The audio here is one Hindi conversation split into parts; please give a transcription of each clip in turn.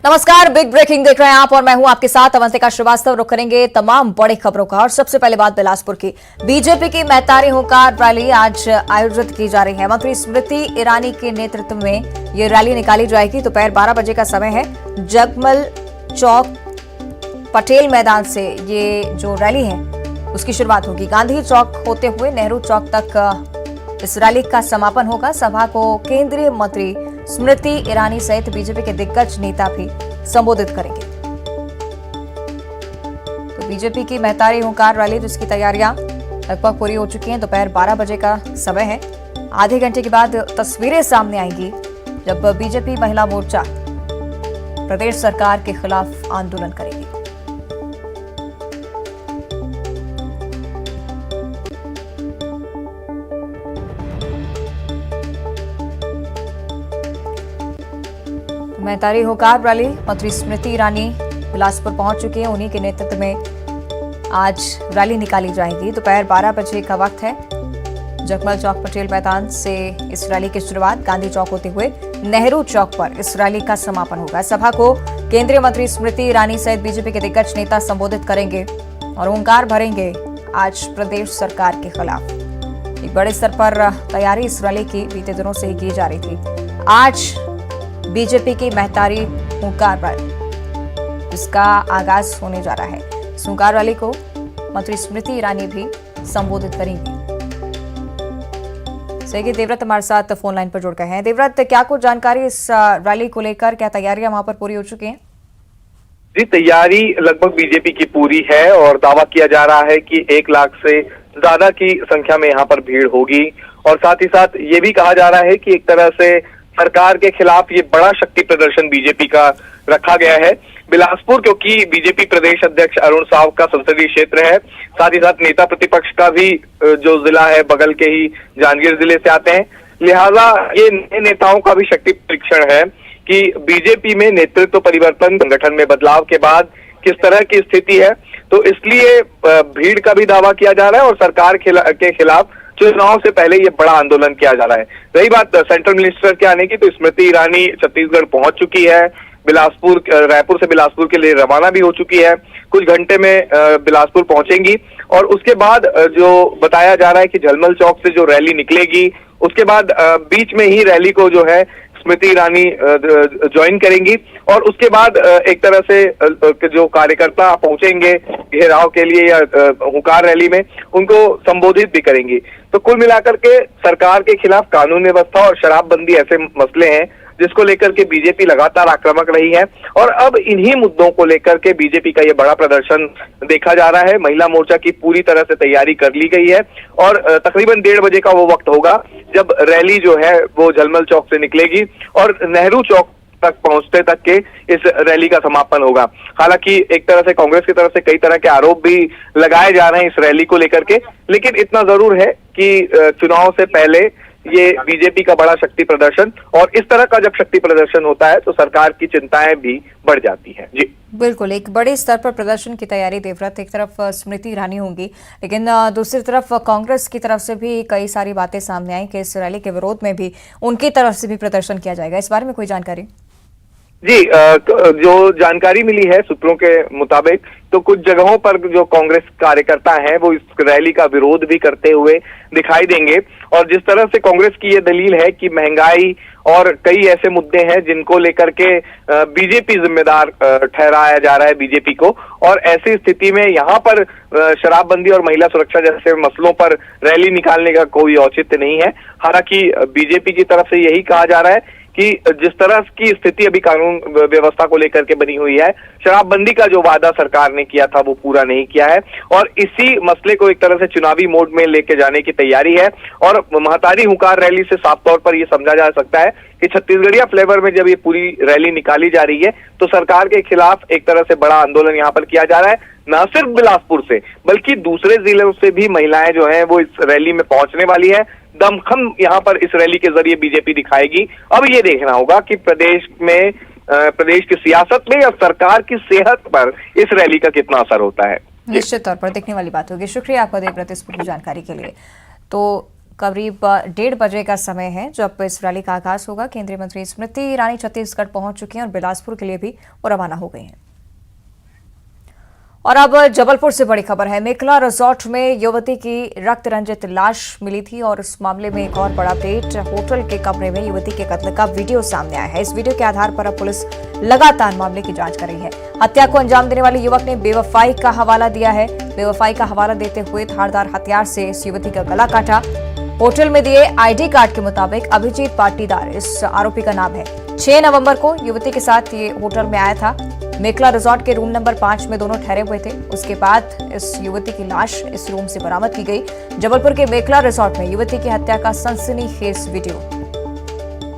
नमस्कार, बिग ब्रेकिंग देख रहे हैं आप और मैं हूं आपके साथ अवंतिका श्रीवास्तव। रुक करेंगे तमाम बड़ी खबरों का और सबसे पहले बात बिलासपुर की। बीजेपी की महतारी होकार रैली आज आयोजित की जा रही है। मंत्री स्मृति ईरानी के नेतृत्व में ये रैली निकाली जाएगी। दोपहर 12 बजे का समय है। जगमल चौक पटेल मैदान से ये जो रैली है उसकी शुरुआत होगी। गांधी चौक होते हुए नेहरू चौक तक इस रैली का समापन होगा। सभा को केंद्रीय मंत्री स्मृति ईरानी सहित बीजेपी के दिग्गज नेता भी संबोधित करेंगे। तो बीजेपी की महतारी होकार रैली जिसकी तैयारियां लगभग पूरी हो चुकी हैं। दोपहर 12 बजे का समय है। आधे घंटे के बाद तस्वीरें सामने आएंगी जब बीजेपी महिला मोर्चा प्रदेश सरकार के खिलाफ आंदोलन करेगी। महतारी होकार रैली मंत्री स्मृति ईरानी बिलासपुर पहुंच चुकी है। उन्हीं के नेतृत्व में आज रैली निकाली जाएगी। दोपहर 12 बजे का वक्त है। जगमल चौक पटेल मैदान से इस रैली की शुरुआत, गांधी चौक होते हुए नेहरू चौक पर इस रैली का समापन होगा। सभा को केंद्रीय मंत्री स्मृति ईरानी सहित बीजेपी के दिग्गज नेता संबोधित करेंगे और हुंकार भरेंगे आज प्रदेश सरकार के खिलाफ। एक बड़े स्तर पर तैयारी इस रैली की बीते दिनों से ही की जा रही थी। आज बीजेपी की महतारी हुंकार रैली इसका आगाज होने जा रहा है। इस हुंकार रैली को मंत्री स्मृति ईरानी भी संबोधित करेंगी। सही देवव्रत हमारे साथ फोन लाइन पर जुड़ गए हैं। देवव्रत, क्या कुछ जानकारी इस रैली को लेकर, क्या तैयारियां वहां पर पूरी हो चुकी हैं? जी, तैयारी लगभग बीजेपी की पूरी है और दावा किया जा रहा है कि 1 लाख से ज्यादा की संख्या में यहाँ पर भीड़ होगी। और साथ ही साथ ये भी कहा जा रहा है कि एक तरह से सरकार के खिलाफ ये बड़ा शक्ति प्रदर्शन बीजेपी का रखा गया है। बिलासपुर क्योंकि बीजेपी प्रदेश अध्यक्ष अरुण साव का संसदीय क्षेत्र है, साथ ही साथ नेता प्रतिपक्ष का भी जो जिला है बगल के ही जांजगीर जिले से आते हैं, लिहाजा ये नए नेताओं का भी शक्ति परीक्षण है कि बीजेपी में नेतृत्व परिवर्तन, संगठन में बदलाव के बाद किस तरह की स्थिति है। तो इसलिए भीड़ का भी दावा किया जा रहा है और सरकार के खिलाफ चुनाव से पहले ये बड़ा आंदोलन किया जा रहा है। रही बात सेंट्रल मिनिस्टर के आने की, तो स्मृति ईरानी छत्तीसगढ़ पहुंच चुकी है। बिलासपुर, रायपुर से बिलासपुर के लिए रवाना भी हो चुकी है। कुछ घंटे में बिलासपुर पहुंचेंगी और उसके बाद जो बताया जा रहा है कि झलमल चौक से जो रैली निकलेगी, उसके बाद बीच में ही रैली को जो है स्मृति ईरानी ज्वाइन करेंगी और उसके बाद एक तरह से जो कार्यकर्ता पहुंचेंगे घेराव के लिए या हुंकार रैली में, उनको संबोधित भी करेंगी। तो कुल मिलाकर के सरकार के खिलाफ कानून व्यवस्था और शराबबंदी ऐसे मसले हैं जिसको लेकर के बीजेपी लगातार आक्रामक रही है और अब इन्हीं मुद्दों को लेकर के बीजेपी का ये बड़ा प्रदर्शन देखा जा रहा है। महिला मोर्चा की पूरी तरह से तैयारी कर ली गई है और तकरीबन 1:30 बजे का वो वक्त होगा जब रैली जो है वो झलमल चौक से निकलेगी और नेहरू चौक तक पहुंचते तक के इस रैली का समापन होगा। हालांकि एक तरह से कांग्रेस की तरफ से कई तरह के आरोप भी लगाए जा रहे हैं इस रैली को लेकर के, लेकिन इतना जरूर है कि चुनाव से पहले ये बीजेपी का बड़ा शक्ति प्रदर्शन, और इस तरह का जब शक्ति प्रदर्शन होता है तो सरकार की चिंताएं भी बढ़ जाती हैं। जी बिल्कुल, एक बड़े स्तर पर प्रदर्शन की तैयारी देवव्रत। एक तरफ स्मृति ईरानी होंगी, लेकिन दूसरी तरफ कांग्रेस की तरफ से भी कई सारी बातें सामने आई कि इस रैली के विरोध में भी उनकी तरफ से भी प्रदर्शन किया जाएगा। इस बारे में कोई जानकारी? जी, जो जानकारी मिली है सूत्रों के मुताबिक, तो कुछ जगहों पर जो कांग्रेस कार्यकर्ता हैं वो इस रैली का विरोध भी करते हुए दिखाई देंगे। और जिस तरह से कांग्रेस की ये दलील है कि महंगाई और कई ऐसे मुद्दे हैं जिनको लेकर के बीजेपी जिम्मेदार ठहराया जा रहा है बीजेपी को, और ऐसी स्थिति में यहाँ पर शराबबंदी और महिला सुरक्षा जैसे मसलों पर रैली निकालने का कोई औचित्य नहीं है। हालांकि बीजेपी की तरफ से यही कहा जा रहा है कि जिस तरह की स्थिति अभी कानून व्यवस्था को लेकर के बनी हुई है, शराबबंदी का जो वादा सरकार ने किया था वो पूरा नहीं किया है और इसी मसले को एक तरह से चुनावी मोड में लेके जाने की तैयारी है। और महतारी हुंकार रैली से साफ तौर पर यह समझा जा सकता है कि छत्तीसगढ़िया फ्लेवर में जब ये पूरी रैली निकाली जा रही है तो सरकार के खिलाफ एक तरह से बड़ा आंदोलन यहाँ पर किया जा रहा है। न सिर्फ बिलासपुर से बल्कि दूसरे जिलों से भी महिलाएं जो हैं वो इस रैली में पहुंचने वाली है। दमखम यहाँ पर इस रैली के जरिए बीजेपी दिखाएगी। अब ये देखना होगा कि प्रदेश की सियासत में या सरकार की सेहत पर इस रैली का कितना असर होता है। निश्चित तौर पर देखने वाली बात होगी। शुक्रिया आपका देवव्रत इस पूरी जानकारी के लिए। तो करीब 1:30 बजे का समय है जब इस रैली का आगाज होगा। केंद्रीय मंत्री स्मृति ईरानी छत्तीसगढ़ पहुंच चुकी हैं और बिलासपुर के लिए भी वो रवाना हो गई हैं। और अब जबलपुर से बड़ी खबर है। मेखला रिजॉर्ट में युवती की रक्त रंजित लाश मिली थी और इस मामले में एक और बड़ा अपडेट। होटल के कमरे में युवती के कत्ल का वीडियो सामने आया है। इस वीडियो के आधार पर अब पुलिस लगातार मामले की जांच कर रही है। हत्या को अंजाम देने वाले युवक ने बेवफाई का हवाला दिया है। बेवफाई का हवाला देते हुए धारदार हथियार से इस युवती का गला काटा। होटल में दिए आईडी कार्ड के मुताबिक अभिजीत पाटीदार इस आरोपी का नाम है। 6 नवंबर को युवती के साथ ये होटल में आया था। मेखला रिजॉर्ट के रूम नंबर 5 में दोनों ठहरे हुए थे। उसके बाद इस युवती की लाश इस रूम से बरामद की गई। जबलपुर के मेखला रिजॉर्ट में युवती की हत्या का सनसनीखेज वीडियो,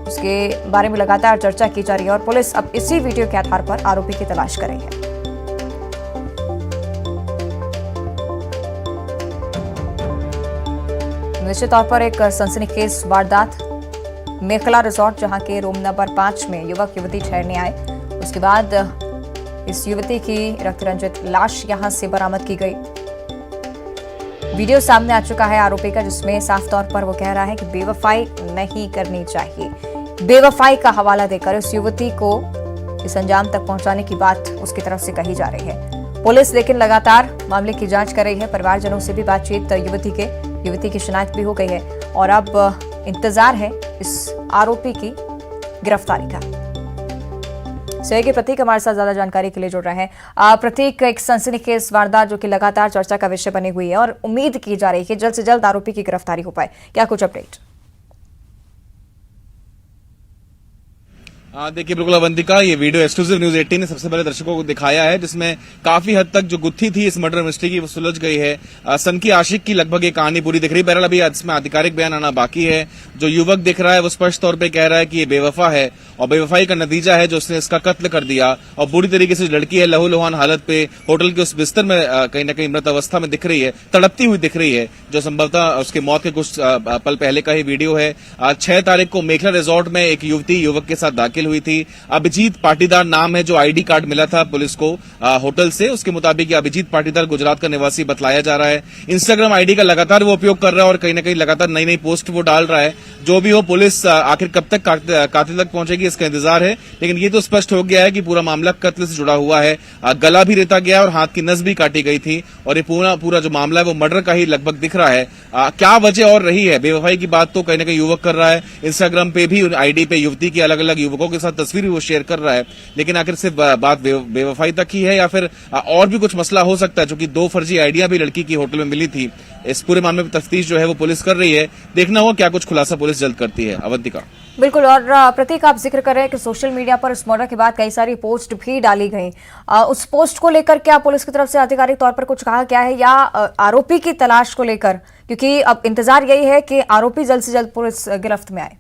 उसके बारे में लगातार चर्चा की जा रही है और पुलिस अब इसी वीडियो के आधार पर आरोपी की तलाश कर रही है। निश्चित तौर पर एक सनसनीखेज वारदात। मेखला रिजॉर्ट जहां के रूम नंबर 5 में युवक युवती ठहरने आए, उसके बाद इस युवती की रक्तरंजित लाश यहां से बरामद की गई। वीडियो सामने आ चुका है आरोपी का, जिसमें साफ तौर पर वो कह रहा है कि बेवफाई नहीं करनी चाहिए। बेवफाई का हवाला देकर इस युवती को इस अंजाम तक पहुंचाने की बात उसकी तरफ से कही जा रही है। पुलिस लेकिन लगातार मामले की जांच कर रही है। परिवारजनों से भी बातचीत युवती की शिनाख्त भी हो गई है और अब इंतजार है इस आरोपी की गिरफ्तारी का। सहयोगी प्रतीक हमारे साथ ज्यादा जानकारी के लिए जुड़ रहे हैं। प्रतीक, एक सनसनीखेज वारदात जो कि लगातार चर्चा का विषय बनी हुई है और उम्मीद की जा रही है कि जल्द से जल्द आरोपी की गिरफ्तारी हो पाए, क्या कुछ अपडेट? देखिए बिल्कुल अवंतिका, ये वीडियो एक्सक्लूसिव न्यूज 18 ने सबसे पहले दर्शकों को दिखाया है, जिसमें काफी हद तक जो गुत्थी थी इस मर्डर मिस्ट्री की वो सुलझ गई है। सनकी आशिक की लगभग ये कहानी पूरी दिख रही है। बहरहाल अभी इसमें आधिकारिक बयान आना बाकी है। जो युवक दिख रहा है वो स्पष्ट तौर पर कह रहा है कि ये बेवफा है और बेवफाई का नतीजा है जो उसने इसका कत्ल कर दिया। और बुरी तरीके से लड़की है लहूलुहान हालत पे होटल के उस बिस्तर में कहीं न कहीं मृत अवस्था में दिख रही है, तड़पती हुई दिख रही है, जो संभवतः उसकी मौत के कुछ पल पहले का ही वीडियो है। 6 तारीख को मेखला रिजॉर्ट में एक युवती युवक के साथ दाखिल हुई थी। अभिजीत पाटीदार नाम है जो आईडी कार्ड मिला था पुलिस को होटल से, उसके मुताबिक अभिजीत पाटीदार गुजरात का निवासी बतलाया जा रहा है। इंस्टाग्राम आईडी का लगातार वो उपयोग कर रहा है और कहीं ना कहीं लगातार नई नई पोस्ट वो डाल रहा है। जो भी हो, पुलिस आखिर कब तक कातिल तक पहुंचेगी इसका इंतजार है, लेकिन ये तो स्पष्ट हो गया है कि पूरा मामला कत्ल से जुड़ा हुआ है। गला भी रेता गया और हाथ की नस भी काटी गई थी और ये पूरा जो मामला है वो मर्डर का ही लगभग दिख रहा है। क्या वजह और रही है? बेवफाई की बात तो कहीं ना कहीं युवक कर रहा है। इंस्टाग्राम पे भी आईडी पे युवती की अलग अलग युवकों के साथ तस्वीर वो शेयर कर रहा है, लेकिन आखिर सिर्फ बात बेवफाई तक ही है या फिर और भी कुछ मसला हो सकता है? क्योंकि 2 फर्जी आइडिया भी लड़की की होटल में मिली थी। इस पूरे मामले में तफ्तीश जो है वो पुलिस कर रही है। देखना होगा क्या कुछ खुलासा पुलिस जल्द करती है। अवंतिका बिल्कुल। और प्रतीक, आप जिक्र कर रहे हैं कि सोशल मीडिया पर इस मर्डर के बाद कई सारी पोस्ट भी डाली गई। उस पोस्ट को लेकर क्या पुलिस की तरफ से आधिकारिक तौर पर कुछ कहा गया है या आरोपी की तलाश को लेकर? क्योंकि अब इंतजार यही है कि आरोपी जल्द से जल्द पुलिस गिरफ्त में आए।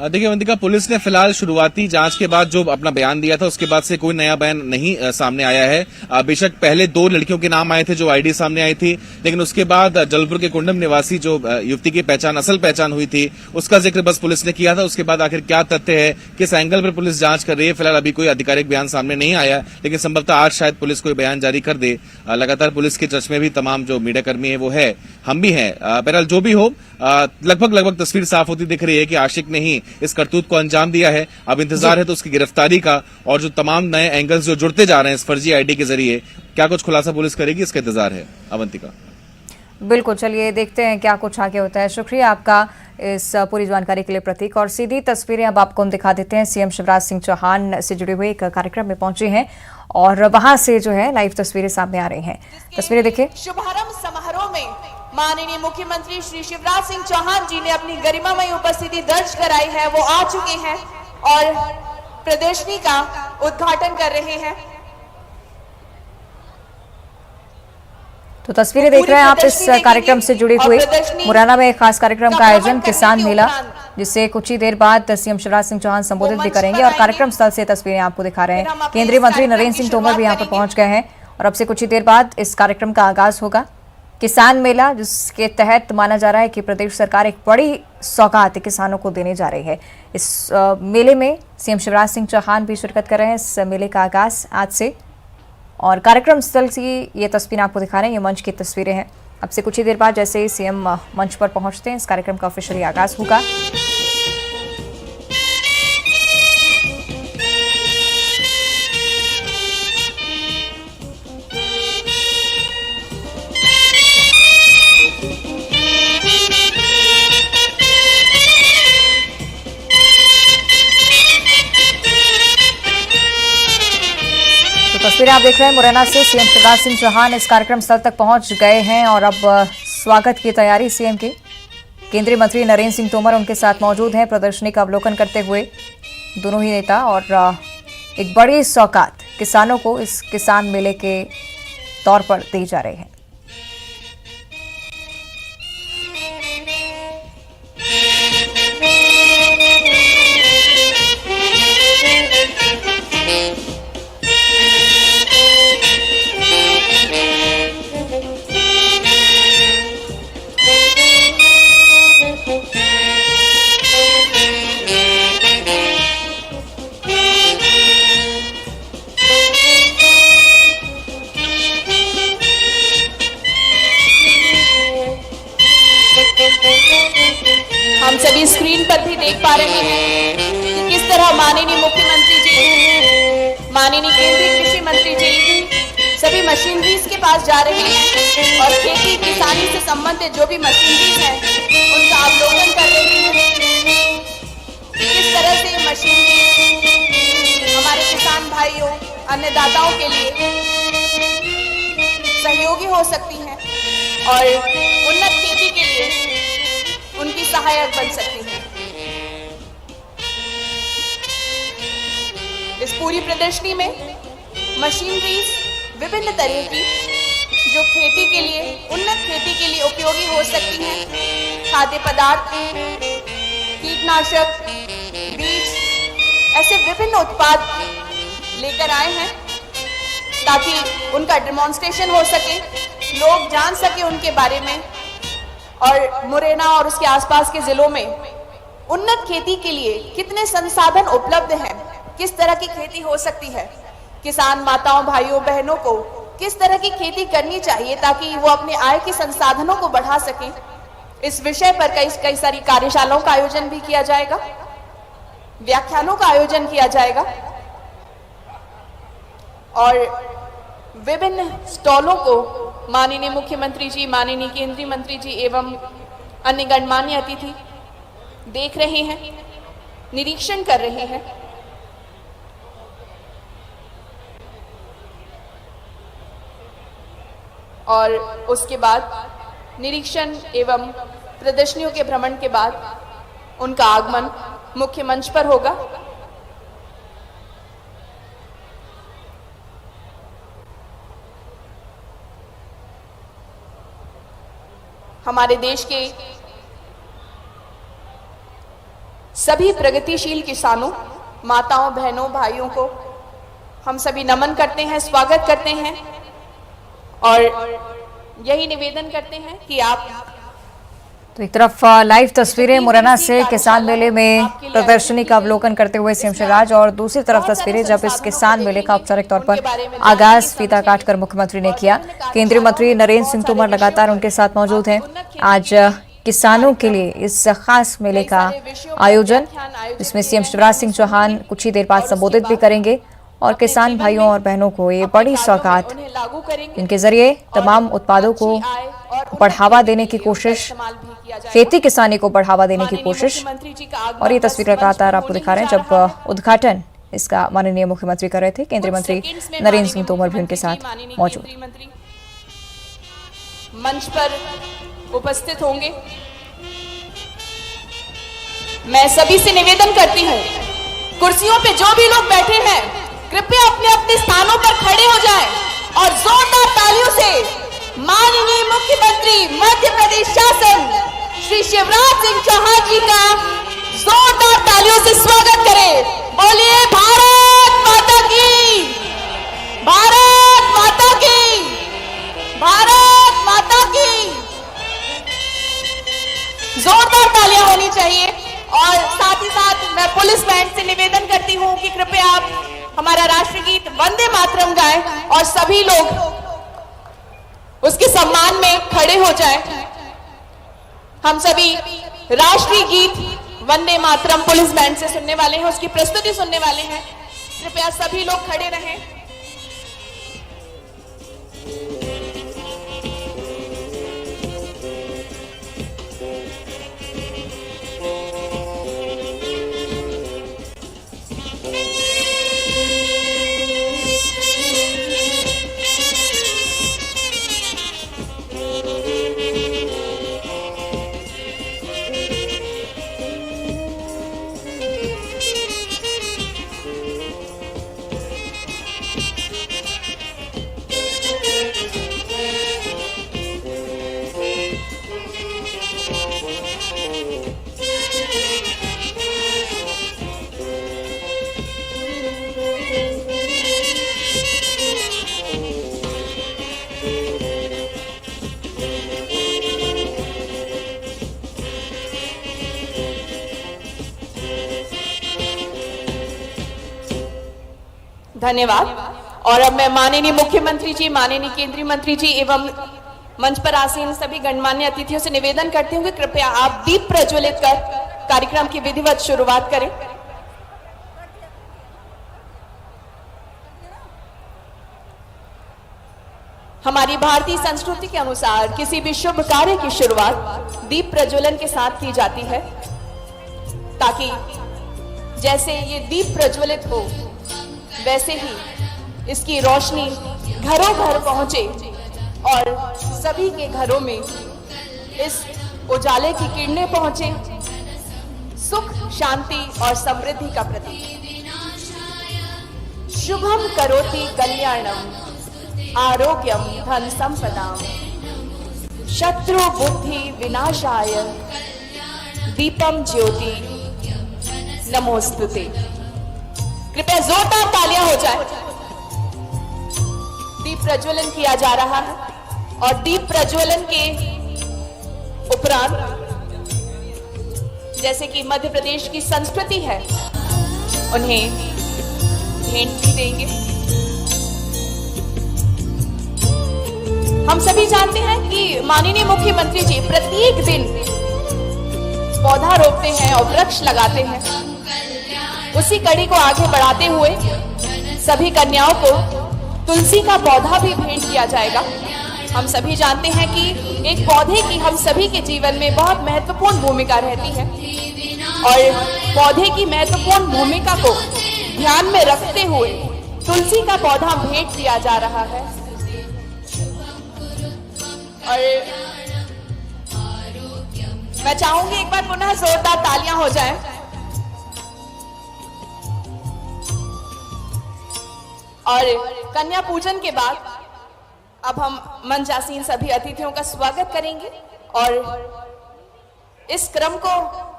देखिए अवंतिका, पुलिस ने फिलहाल शुरुआती जांच के बाद जो अपना बयान दिया था उसके बाद से कोई नया बयान नहीं सामने आया है। बेशक पहले 2 लड़कियों के नाम आए थे जो आईडी सामने आई थी, लेकिन उसके बाद जबलपुर के कुंडम निवासी जो युवती की असल पहचान हुई थी उसका जिक्र बस पुलिस ने किया था। उसके बाद आखिर क्या तथ्य है, किस एंगल पर पुलिस जांच कर रही है, फिलहाल अभी कोई आधिकारिक बयान सामने नहीं आया, लेकिन संभवतः आज शायद पुलिस कोई बयान जारी कर दे। लगातार पुलिस के चर्च में भी तमाम जो मीडियाकर्मी है वो है, हम भी हैं। बहरहाल जो भी हो, लगभग तस्वीर साफ होती दिख रही है कि आशिक ने ही इस करतूत को अंजाम दिया है। अब इंतजार है तो उसकी गिरफ्तारी का और जो तमाम नए एंगल्स जो जुड़ते जा रहे हैं इस फर्जी आईडी के जरिए, क्या कुछ खुलासा पुलिस करेगी इसका इंतजार है। अवंतिका बिल्कुल, चलिए देखते हैं क्या कुछ आगे होता है। शुक्रिया आपका इस पूरी जानकारी के लिए प्रतीक। और सीधी तस्वीरें अब आपको हम दिखा देते हैं। सीएम शिवराज सिंह चौहान से जुड़े हुए एक कार्यक्रम में पहुंचे हैं और वहां से जो है लाइव तस्वीरें सामने आ रही हैं। तस्वीरें देखिए। शुभारंभ समारोह में माननीय मुख्यमंत्री श्री शिवराज सिंह चौहान जी ने अपनी गरिमामय उपस्थिति दर्ज कराई है। वो आ चुके हैं और प्रदर्शनी का उद्घाटन कर रहे हैं। तो तस्वीरें देख रहे हैं आप इस कार्यक्रम से जुड़े हुए। मुरैना में एक खास कार्यक्रम का आयोजन किसान मेला, जिससे कुछ ही देर बाद सीएम शिवराज सिंह चौहान संबोधित भी करेंगे और कार्यक्रम स्थल से तस्वीरें आपको दिखा रहे हैं। केंद्रीय मंत्री नरेंद्र सिंह तोमर भी यहाँ पर पहुंच गए हैं और अब से कुछ ही देर बाद इस कार्यक्रम का आगाज होगा। किसान मेला, जिसके तहत माना जा रहा है कि प्रदेश सरकार एक बड़ी सौगात किसानों को देने जा रही है। इस मेले में सीएम शिवराज सिंह चौहान भी शिरकत कर रहे हैं। इस मेले का आगाज आज से और कार्यक्रम स्थल की ये तस्वीरें आपको दिखा रहे हैं, ये मंच की तस्वीरें हैं। अब से कुछ ही देर बाद जैसे ही सीएम मंच पर पहुंचते हैं, इस कार्यक्रम का ऑफिशियली आगाज होगा। तस्वीरें आप देख रहे हैं मुरैना से। सीएम शिवराज सिंह चौहान इस कार्यक्रम स्थल तक पहुंच गए हैं और अब स्वागत की तैयारी सीएम की। केंद्रीय मंत्री नरेंद्र सिंह तोमर उनके साथ मौजूद हैं प्रदर्शनी का अवलोकन करते हुए, दोनों ही नेता। और एक बड़ी सौगात किसानों को इस किसान मेले के तौर पर दी जा रही है। हम सभी स्क्रीन पर भी देख पा रहे हैं कि किस तरह माननीय मुख्यमंत्री जी, माननीय केंद्रीय कृषि मंत्री जी सभी मशीनरीज के पास जा रहे हैं और खेती किसानी से संबंधित जो भी मशीनरीज हैं उनका अवलोकन कर रहे हैं। किस तरह से मशीनरी हमारे किसान भाइयों, अन्नदाताओं के लिए सहयोगी हो सकती हैं और उन्नत खेती के लिए उनकी सहायक बन सकती है। इस पूरी प्रदर्शनी में मशीनरीज विभिन्न तरह की जो खेती के लिए, उन्नत खेती के लिए उपयोगी हो सकती हैं, खाद्य पदार्थ, कीटनाशक, बीज, ऐसे विभिन्न उत्पाद लेकर आए हैं ताकि उनका डेमोन्स्ट्रेशन हो सके, लोग जान सके उनके बारे में और मुरैना और उसके आसपास के जिलों में उन्नत खेती के लिए कितने संसाधन उपलब्ध हैं, किस तरह की खेती हो सकती है, किसान माताओं, भाइयों, बहनों को किस तरह की खेती करनी चाहिए ताकि वो अपने आय के संसाधनों को बढ़ा सकें। इस विषय पर कई सारी कार्यशालाओं का आयोजन भी किया जाएगा, व्याख्यानों का आयोजन किया जाएगा और विभिन्न स्टॉलों को माननीय मुख्यमंत्री जी, माननीय केंद्रीय मंत्री जी एवं अन्य गणमान्य अतिथि देख रहे हैं, निरीक्षण कर रहे हैं। और उसके बाद निरीक्षण एवं प्रदर्शनियों के भ्रमण के बाद उनका आगमन मुख्य मंच पर होगा। हमारे देश के सभी प्रगतिशील किसानों, माताओं, बहनों, भाइयों को हम सभी नमन करते हैं, स्वागत करते हैं और यही निवेदन करते हैं कि आप। तो एक तरफ लाइव तस्वीरें मुरैना से किसान मेले में प्रदर्शनी का अवलोकन करते हुए सीएम शिवराज, और दूसरी तरफ तस्वीरें जब इस किसान मेले का औपचारिक तौर पर आगाज फीता काटकर मुख्यमंत्री ने किया। केंद्रीय मंत्री नरेंद्र सिंह तोमर लगातार उनके साथ मौजूद हैं। आज किसानों के लिए इस खास मेले का आयोजन, जिसमें सीएम शिवराज सिंह चौहान कुछ ही देर बाद संबोधित भी करेंगे और किसान भाइयों और बहनों को ये बड़ी सौगात, इनके जरिए तमाम उत्पादों को बढ़ावा देने की कोशिश, खेती किसानी को बढ़ावा देने की कोशिश। और ये तस्वीर लगातार आपको दिखा रहे हैं जब उद्घाटन इसका माननीय मुख्यमंत्री कर रहे थे। केंद्रीय मंत्री नरेंद्र सिंह तोमर भी उनके साथ मौजूद मंच पर उपस्थित होंगे। मैं सभी से निवेदन करती हूँ, कुर्सियों पे जो भी लोग बैठे हैं कृपया अपने अपने स्थानों पर खड़े हो जाएं और जोरदार तालियों से माननीय मुख्यमंत्री मध्य प्रदेश शासन श्री शिवराज सिंह चौहान जी का जोरदार तालियों से स्वागत करें। बोलिए भारत माता की, भारत माता की, भारत माता की। जोरदार तालियां होनी चाहिए। और साथ ही साथ मैं पुलिस बैंड से निवेदन करती हूं कि कृपया आप हमारा राष्ट्रगीत वंदे मातरम गाए और सभी लोग उसके सम्मान में खड़े हो जाए। हम सभी राष्ट्रीय गीत वंदे मातरम पुलिस बैंड से सुनने वाले हैं, उसकी प्रस्तुति सुनने वाले हैं। कृपया सभी लोग खड़े रहें। धन्यवाद। और अब मैं माननीय मुख्यमंत्री जी, माननीय केंद्रीय मंत्री जी एवं मंच पर आसीन सभी गणमान्य अतिथियों से निवेदन करती हूँ कि कृपया आप दीप प्रज्वलित कर कार्यक्रम की विधिवत शुरुआत करें। हमारी भारतीय संस्कृति के अनुसार किसी भी शुभ कार्य की शुरुआत दीप प्रज्वलन के साथ की जाती है, ताकि जैसे ये दीप प्रज्वलित हो वैसे ही इसकी रोशनी घरों घर पहुंचे और सभी के घरों में इस उजाले की किरणें पहुंचे, सुख शांति और समृद्धि का प्रतीक। शुभम करोति कल्याणम आरोग्यम धन संपदाम शत्रु बुद्धि विनाशाय दीपम ज्योति नमोस्तुते। कृपया जोरदार तालियां हो जाए। दीप प्रज्वलन किया जा रहा है और दीप प्रज्वलन के उपरांत जैसे कि मध्य प्रदेश की संस्कृति है, उन्हें भेंट भी देंगे। हम सभी जानते हैं कि माननीय मुख्यमंत्री जी प्रत्येक दिन पौधा रोपते हैं और वृक्ष लगाते हैं। उसी कड़ी को आगे बढ़ाते हुए सभी कन्याओं को तुलसी का पौधा भी भेंट किया जाएगा। हम सभी जानते हैं कि एक पौधे की हम सभी के जीवन में बहुत महत्वपूर्ण भूमिका रहती है और पौधे की महत्वपूर्ण भूमिका को ध्यान में रखते हुए तुलसी का पौधा भेंट किया जा रहा है। और मैं चाहूंगी एक बार पुनः जोरदार तालियां हो जाएं। और कन्या पूजन के बाद अब हम मंच आसीन सभी अतिथियों का स्वागत करेंगे और इस क्रम को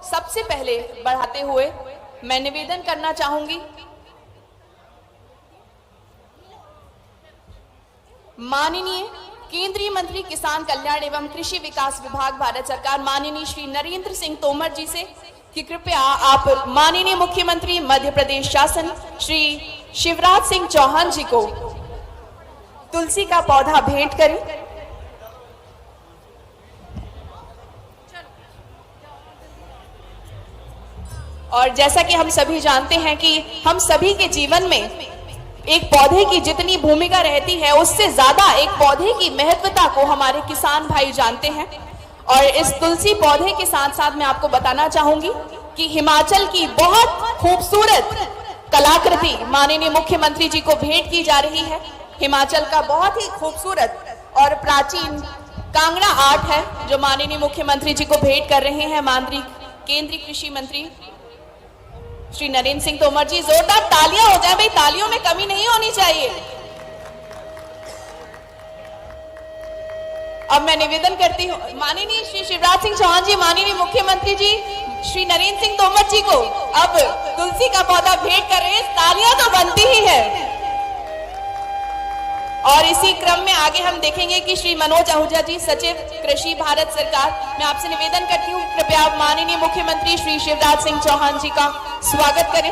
सबसे पहले बढ़ाते हुए मैं निवेदन करना चाहूंगी माननीय केंद्रीय मंत्री किसान कल्याण एवं कृषि विकास विभाग भारत सरकार माननीय श्री नरेंद्र सिंह तोमर जी से कि कृपया आप माननीय मुख्यमंत्री मध्य प्रदेश शासन श्री शिवराज सिंह चौहान जी को तुलसी का पौधा भेंट करें। और जैसा कि हम सभी जानते हैं कि हम सभी के जीवन में एक पौधे की जितनी भूमिका रहती है उससे ज्यादा एक पौधे की महत्वता को हमारे किसान भाई जानते हैं। और इस तुलसी पौधे के साथ साथ मैं आपको बताना चाहूंगी कि हिमाचल की बहुत खूबसूरत कलाकृति माननीय मुख्यमंत्री जी को भेंट की जा रही है। हिमाचल का बहुत ही खूबसूरत और प्राचीन कांगड़ा आर्ट है जो माननीय मुख्यमंत्री जी को भेंट कर रहे हैं माननीय केंद्रीय कृषि मंत्री श्री नरेंद्र सिंह तोमर जी। जोरदार तालियां हो जाए भाई, तालियों में कमी नहीं होनी चाहिए। अब मैं निवेदन करती हूँ माननीय श्री शिवराज सिंह चौहान जी, माननीय मुख्यमंत्री जी श्री नरेंद्र सिंह तोमर जी को अब तुलसी का पौधा भेंट कर रहे हैं। तालियां तो बनती ही है। और इसी क्रम में आगे हम देखेंगे कि श्री मनोज आहूजा जी, सचिव कृषि भारत सरकार, मैं आपसे निवेदन करती हूँ कृपया आप माननीय मुख्यमंत्री श्री शिवराज सिंह चौहान जी का स्वागत करें।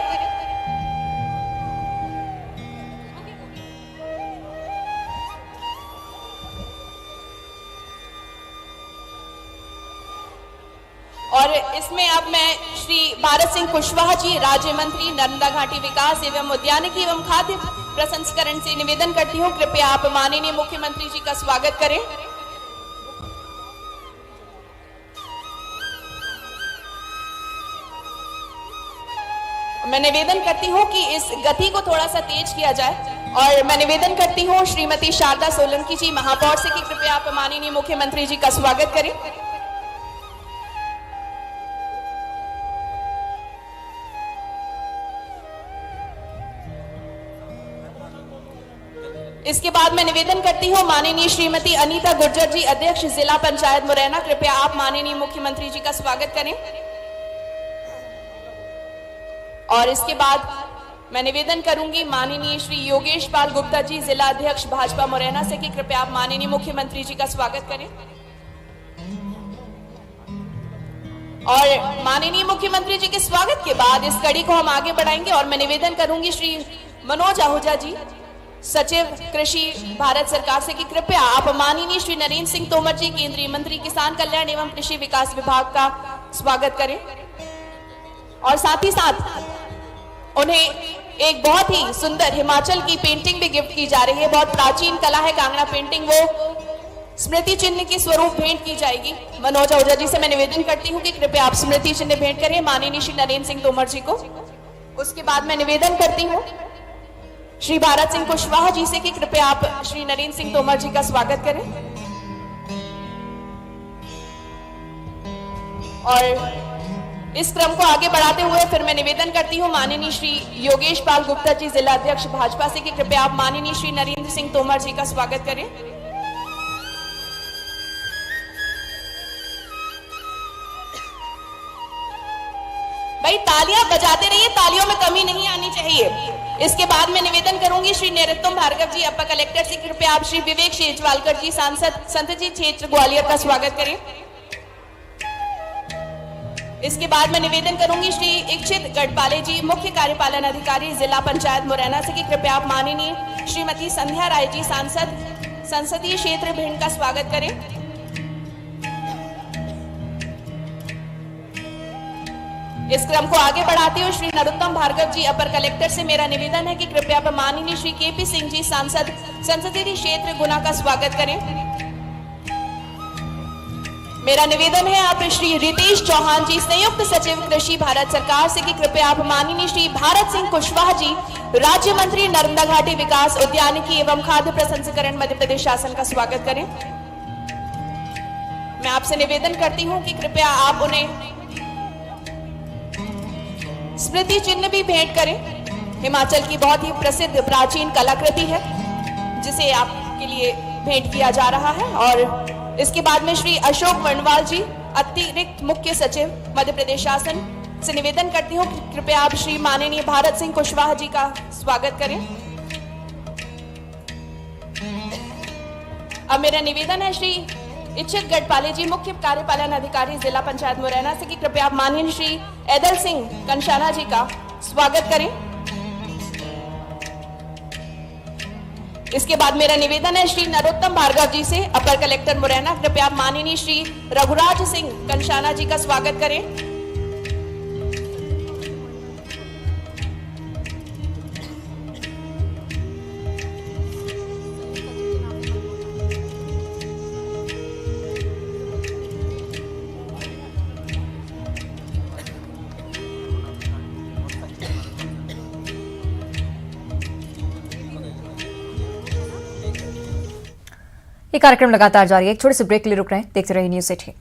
और इसमें अब मैं श्री भारत सिंह कुशवाहा जी, राज्य मंत्री नर्मदा घाटी विकास एवं उद्यानिकी एवं खाद्य प्रसंस्करण से निवेदन करती हूँ, कृपया आप माननीय मुख्यमंत्री जी का स्वागत करें। मैं निवेदन करती हूँ कि इस गति को थोड़ा सा तेज किया जाए और मैं निवेदन करती हूँ श्रीमती शारदा सोलंकी जी, महापौर से, कि कृपया आप माननीय मुख्यमंत्री जी का स्वागत करें। इसके बाद मैं निवेदन करती हूँ माननीय श्रीमती अनीता गुर्जर जी, अध्यक्ष जिला पंचायत मुरैना, कृपया आप माननीय मुख्यमंत्री जी का स्वागत करें। और इसके बाद मैं निवेदन करूंगी माननीय श्री योगेश पाल गुप्ता जी, जिला अध्यक्ष भाजपा मुरैना से, कि कृपया आप माननीय मुख्यमंत्री जी का स्वागत करें। और माननीय मुख्यमंत्री जी के स्वागत के बाद इस कड़ी को हम आगे बढ़ाएंगे और मैं निवेदन करूंगी श्री मनोज आहूजा जी, सचिव कृषि, भारत सरकार से, कि कृपया आप माननीय श्री नरेंद्र सिंह तोमर जी, केंद्रीय मंत्री किसान कल्याण एवं कृषि विकास विभाग का स्वागत करें। और साथ ही साथ उन्हें एक बहुत ही सुंदर हिमाचल की पेंटिंग भी गिफ्ट की जा रही है। बहुत प्राचीन कला है कांगड़ा पेंटिंग, वो स्मृति चिन्ह के स्वरूप भेंट की जाएगी। मनोज आहूजा जी से मैं निवेदन करती हूँ कि कृपया आप स्मृति चिन्ह भेंट करें माननीय श्री नरेंद्र सिंह तोमर जी को। उसके बाद मैं निवेदन करती हूँ श्री भारत सिंह कुशवाहा जी से, कि कृपया आप श्री नरेंद्र सिंह तोमर जी का स्वागत करें। और इस क्रम को आगे बढ़ाते हुए फिर मैं निवेदन करती हूँ माननीय श्री योगेश पाल गुप्ता जी, जिला अध्यक्ष भाजपा से, कि कृपया आप माननीय श्री नरेंद्र सिंह तोमर जी का स्वागत करें। भाई तालियां बजाते रहिए, तालियों में कमी नहीं आनी चाहिए। इसके बाद मैं निवेदन करूंगी श्री नरोत्तम भार्गव जी, अपर कलेक्टर से, कृपया आप श्री विवेक शेजवालकर जी, सांसद संत जी क्षेत्र ग्वालियर का स्वागत करें। इसके बाद मैं निवेदन करूंगी श्री इच्छित गढ़पाले जी, मुख्य कार्यपालन अधिकारी, जिला पंचायत मुरैना से, कि कृपया आप माननीय श्रीमती संध्या राय जी, सांसद संसदीय क्षेत्र भिंड का स्वागत करें। इस क्रम को आगे बढ़ाते हुए श्री नरोत्तम भार्गव जी, अपर कलेक्टर से मेरा निवेदन है कि कृपया आप माननीय श्री केपी सिंह जी, सांसद संसदीय क्षेत्र गुना का स्वागत करें। मेरा निवेदन है आप श्री रितेश चौहान जी, संयुक्त सचिव कृषि, भारत सरकार से, कि कृपया आप माननीय श्री भारत सिंह कुशवाहा जी, राज्य मंत्री नर्मदा घाटी विकास, उद्यानिकी एवं खाद्य प्रसंस्करण, मध्य प्रदेश शासन का स्वागत करें। मैं आपसे निवेदन करती हूं कि कृपया आप उन्हें स्मृति चिन्ह भी भेंट करें। हिमाचल की बहुत ही प्रसिद्ध प्राचीन कलाकृति है जिसे आपके लिए भेंट किया जा रहा है। और इसके बाद में श्री अशोक वर्णवाल जी, अतिरिक्त मुख्य सचिव, मध्य प्रदेश शासन से निवेदन करती हूँ कि कृपया आप श्री माननीय भारत सिंह कुशवाहा जी का स्वागत करें। अब मेरा निवेदन है श्री इच्छित गढ़पाले जी, मुख्य कार्यपालन अधिकारी, जिला पंचायत मुरैना से, कि कृपया आप माननीय श्री ऐदल सिंह कंशाना जी का स्वागत करें। इसके बाद मेरा निवेदन है श्री नरोत्तम भार्गव जी से, अपर कलेक्टर मुरैना, कृपया आप माननीय श्री रघुराज सिंह कंशाना जी का स्वागत करें। ये कार्यक्रम लगातार जारी है। एक छोटे से ब्रेक के लिए रुक रहे हैं, देखते रहिए न्यूज़ 18।